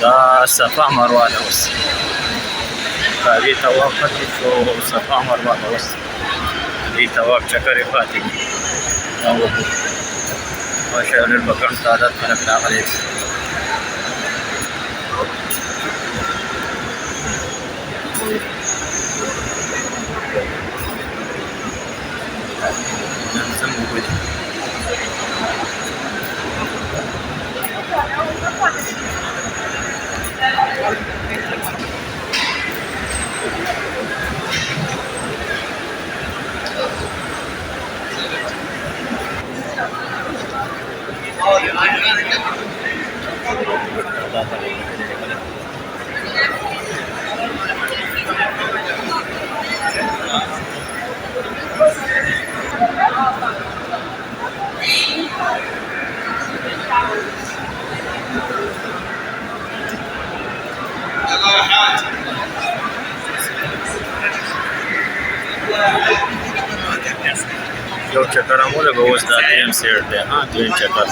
دا صفا مروه ده اوس هغې طواف ختم شو صفا مروه ده اوس دې طواف چکر یې پاتې دي دا وګورئ ماشاءالله ډېر په ګڼ تعداد خلک راغلي دي زمزم اوبه دي یو چکر هم ولګو اوس دا دریم سیټ دی ها دویم چکر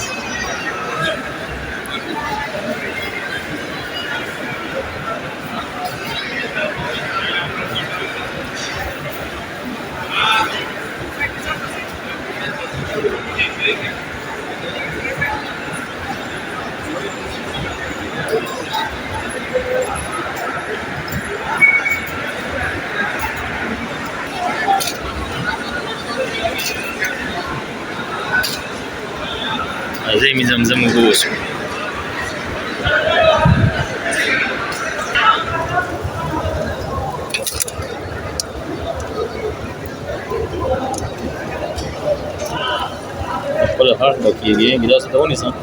زي مي زمزم وغوص خپل هارت بکیږي ګلاس ته ونیسم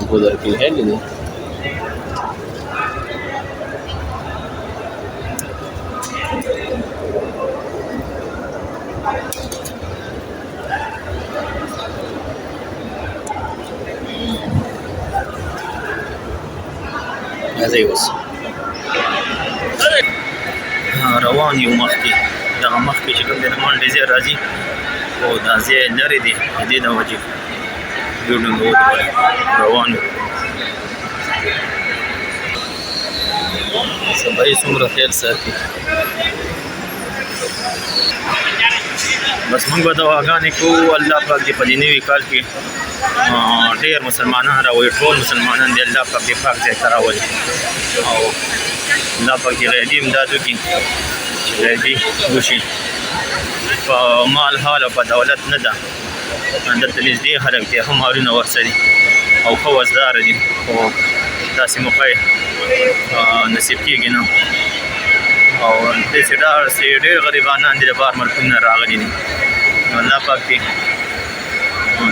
په دې کې هل دي هذا يوس روان یو مخکې دغه مخکې چې کوم دی د منډې ځای راځي او دا ځای لرې دی د دې د وجې ویډیو مې روان یو سبا یې څومره خیر ساتي بس موږ به دعاګانې کوو الله پاک دې په دې نوي کال کې ډېر مسلمانان راوړي ټول مسلمانان دې الله پاک دې پاک ځای ته راولي او الله پاک دې غیبي امداد وکړي چې غیبي وشي په مال حال او په دولت نه ده دلته نږدې خلک دي هم هارونه ورسره او ښه وزداره دي خو داسې موقع نصیب کېږي نه او داسې ډېر غریبانان دي د بهر ملکونو نه راغلي دي نو الله پاک دې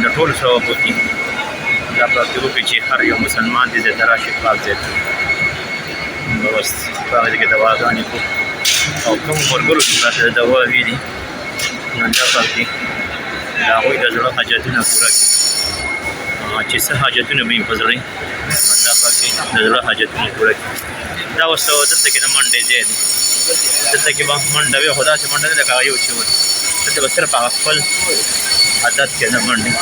د ټولو ثواب وکړي الله پاک دې وکړي چې هر یو مسلمان دې ځای ته راشي پاک ځای ته بس په هغه ځای کې دعاګانې کوو او کوم ملګرو چې راته دعاوې دي نو الله پاک دې د هغوی د زړه حاجتونه پوره کړي چې څه حاجتونه به یې په زړه الله پاک دې د زړه حاجتونه پوره کړي دا اوس دلته کې د منډې ځای دی دلته کې به منډه وي خو داسې منډه نه لکه هغه یو چې وي دلته به صرف هغه خپل عادت کې د منډې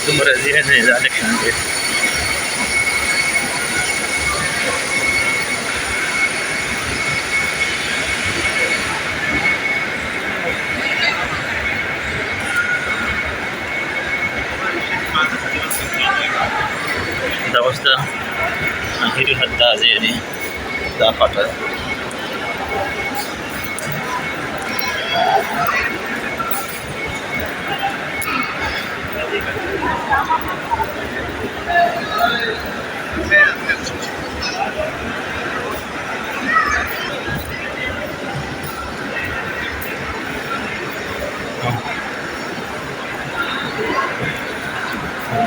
دومره ذهن یې دا لږ شان دی دا اوس د اخري حد دا ځای دی دا پټه ده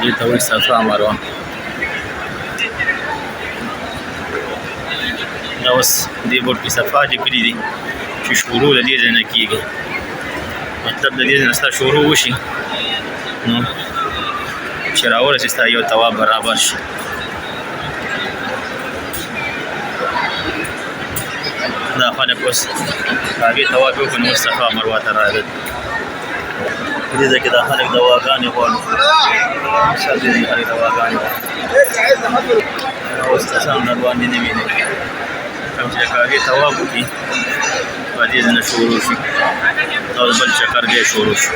دې ته وایي صفا مروه دا اوس دې بورډ کې صفا لیکلي دي چې شروع له دې ځای نه کېږي مطلب د دې ځای نه ستا شروع وشي نو چې راورسې ستا یو طواف برابر شي دا خلک اوس هغې طواف وکړو نو اوس صفا مروه ته راغلل دې ځای کې دا خلک دواګانې غواړي مثال دې ځای خلک دواګانې غواړي اوس کسان را باندې نه ویني کوم چې کاږي تواب وکړي په دې ځای نه شروع شي او بل چکر بیا شروع شي